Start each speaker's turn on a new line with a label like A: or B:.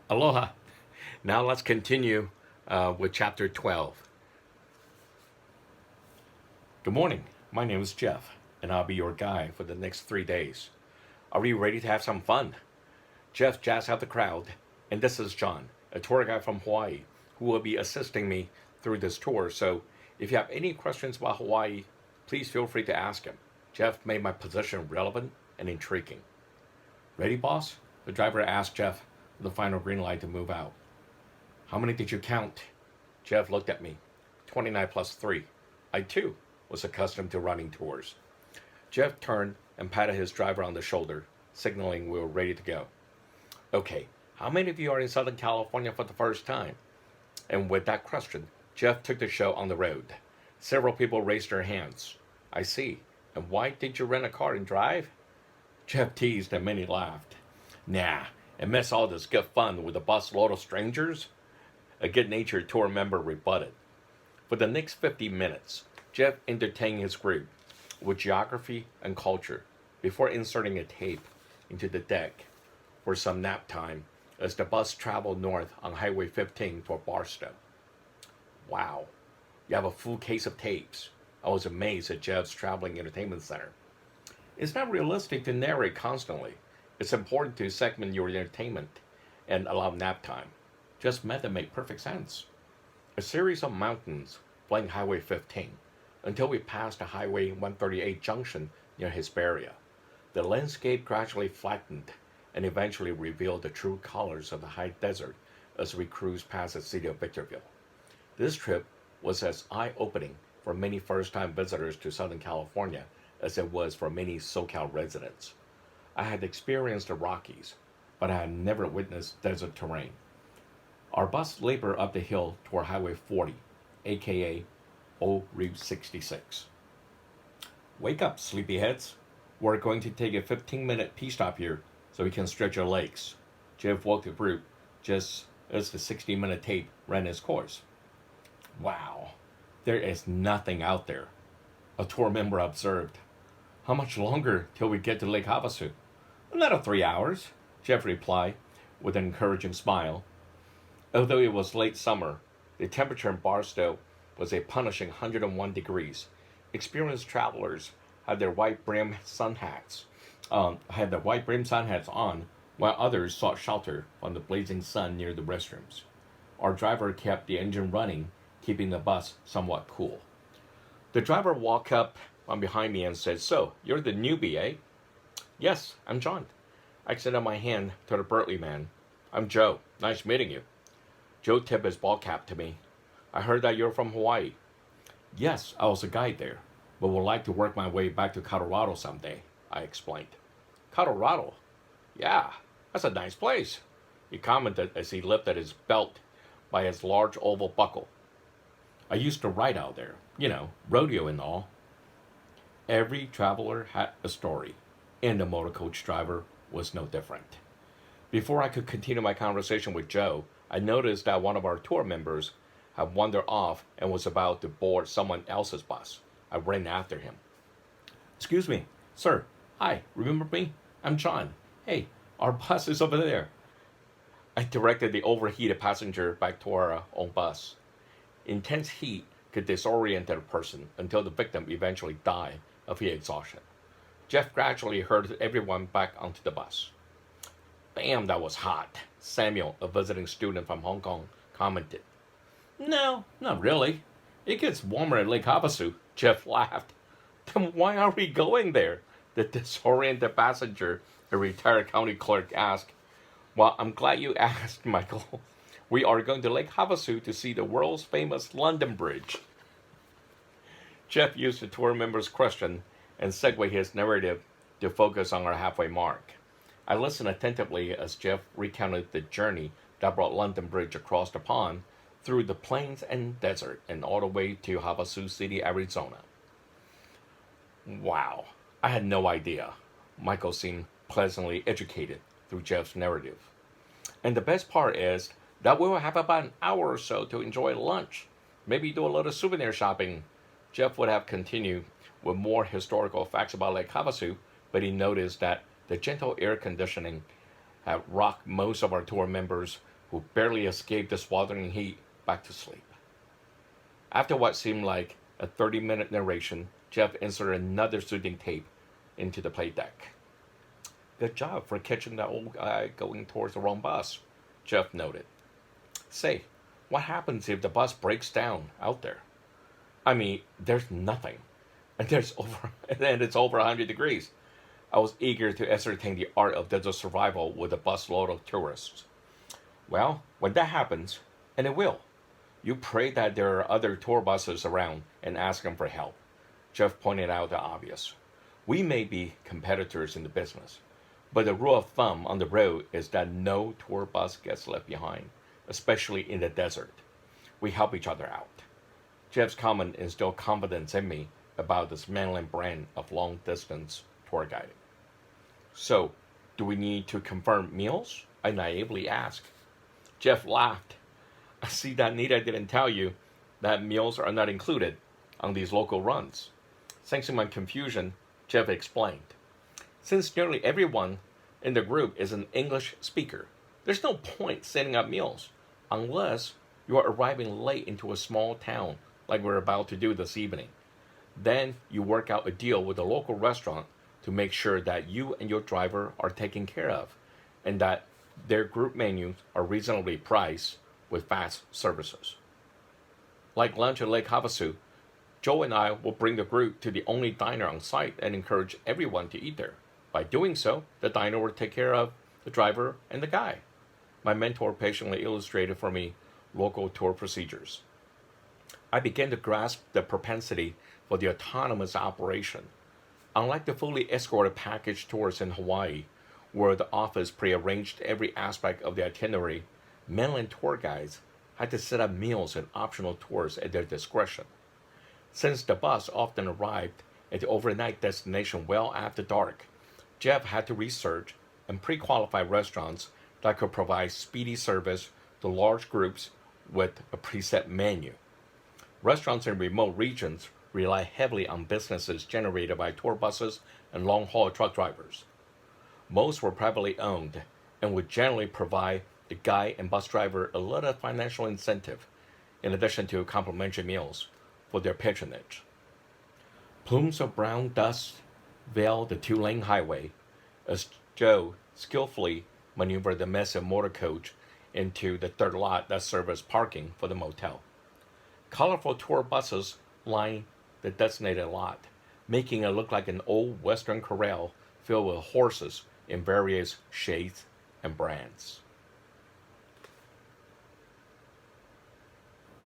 A: Aloha. Now let's continue with chapter 12. Good morning. My name is Jeff, and I'll be your guide for the next 3 days. Are you ready to have some fun? Jeff jazzed out the crowd, and this is John, a tour guide from Hawaii, who will be assisting me through this tour. So if you have any questions about Hawaii, please feel free to ask him. Jeff made my position relevant and intriguing. Ready, boss? The driver asked Jeff with the final green light to move out. How many did you count? Jeff looked at me. 29 plus 3. I, too, was accustomed to running tours. Jeff turned and patted his driver on the shoulder, signaling we were ready to go. Okay, how many of you are in Southern California for the first time? And with that question, Jeff took the show on the road. Several people raised their hands. I see. And why did you rent a car and drive? Jeff teased and many laughed. Nah, and miss all this good fun with a bus load of strangers? A good-natured tour member rebutted. For the next 50 minutes, Jeff entertained his group with geography and culture before inserting a tape into the deck for some nap time as the bus traveled north on Highway 15 toward Barstow. Wow, you have a full case of tapes. I was amazed at Jeff's traveling entertainment center. It's not realistic to narrate constantly. It's important to segment your entertainment and allow nap time. Just method made perfect sense. A series of mountains flank Highway 15 until we passed the Highway 138 junction near Hesperia. The landscape gradually flattened and eventually revealed the true colors of the high desert as we cruised past the city of Victorville. This trip was as eye-opening for many first-time visitors to Southern California as it was for many SoCal residents. I had experienced the Rockies, but I had never witnessed desert terrain. Our bus labored up the hill toward Highway 40, aka Old Route 66. Wake up, sleepyheads. We're going to take a 15-minute pit stop here so we can stretch your legs. Jeff woke the group just as the 60-minute tape ran its course. Wow, there is nothing out there, a tour member observed. How much longer till we get to Lake Havasu? Another 3 hours, Jeff replied with an encouraging smile. Although it was late summer, the temperature in Barstow was a punishing 101 degrees. Experienced travelers had their white brim sun hats, on, while others sought shelter from the blazing sun near the restrooms. Our driver kept the engine running, keeping the bus somewhat cool. The driver walked up on behind me and said, "So, you're the newbie, eh?" "Yes, I'm John." I extended my hand to the Berkeley man. "I'm Joe. Nice meeting you." Joe tipped his ball cap to me. "I heard that you're from Hawaii." "Yes, I was a guide there, but would like to work my way back to Colorado someday," I explained. "Colorado? Yeah, that's a nice place," he commented as he lifted his belt by his large oval buckle. "I used to ride out there, rodeo and all." Every traveler had a story, and the motor coach driver was no different. Before I could continue my conversation with Joe, I noticed that one of our tour members had wandered off and was about to board someone else's bus. I ran after him. "Excuse me, sir. Hi, remember me? I'm John. Hey, our bus is over there." I directed the overheated passenger back to our own bus. Intense heat could disorient a person until the victim eventually died of heat exhaustion. Jeff gradually herded everyone back onto the bus. "Damn, that was hot," Samuel, a visiting student from Hong Kong, commented. "No, not really. It gets warmer at Lake Havasu," Jeff laughed. "Then why are we going there?" the disoriented passenger, a retired county clerk, asked. "Well, I'm glad you asked, Michael. We are going to Lake Havasu to see the world's famous London Bridge." Jeff used the tour member's question and segued his narrative to focus on our halfway mark. I listened attentively as Jeff recounted the journey that brought London Bridge across the pond, through the plains and desert, and all the way to Havasu City, Arizona. Wow, I had no idea. Michael seemed pleasantly educated through Jeff's narrative. And the best part is that we will have about an hour or so to enjoy lunch. Maybe do a little souvenir shopping. Jeff would have continued with more historical facts about Lake Havasu, but he noticed that the gentle air conditioning had rocked most of our tour members who barely escaped the sweltering heat, back to sleep. After what seemed like a 30-minute narration, Jeff inserted another soothing tape into the playdeck. Good job for catching that old guy going towards the wrong bus, Jeff noted. Say, what happens if the bus breaks down out there? I mean, there's nothing. And it's over 100 degrees. I was eager to ascertain the art of desert survival with a busload of tourists. Well, when that happens, and it will, you pray that there are other tour buses around and ask them for help. Jeff pointed out the obvious. We may be competitors in the business, but the rule of thumb on the road is that no tour bus gets left behind, especially in the desert. We help each other out. Jeff's comment instilled confidence in me about this mainland brand of long distance tour guiding. So, do we need to confirm meals? I naively asked. Jeff laughed. I see that Nita didn't tell you that meals are not included on these local runs. Sensing my confusion, Jeff explained. Since nearly everyone in the group is an English speaker, there's no point setting up meals unless you are arriving late into a small town like we're about to do this evening. Then you work out a deal with a local restaurant to make sure that you and your driver are taken care of and that their group menus are reasonably priced with fast services. Like lunch at Lake Havasu, Joe and I will bring the group to the only diner on site and encourage everyone to eat there. By doing so, the diner will take care of the driver and the guy. My mentor patiently illustrated for me local tour procedures. I began to grasp the propensity for the autonomous operation. Unlike the fully escorted package tours in Hawaii, where the office prearranged every aspect of the itinerary, mainland tour guides had to set up meals and optional tours at their discretion. Since the bus often arrived at the overnight destination well after dark, Jeff had to research and pre-qualify restaurants that could provide speedy service to large groups with a preset menu. Restaurants in remote regions rely heavily on businesses generated by tour buses and long-haul truck drivers. Most were privately owned and would generally provide the guide and bus driver a little financial incentive, in addition to complimentary meals, for their patronage. Plumes of brown dust veiled the two-lane highway as Joe skillfully maneuvered the massive motor coach into the third lot that served as parking for the motel. Colorful tour buses lined the designated lot, making it look like an old western corral filled with horses in various shades and brands.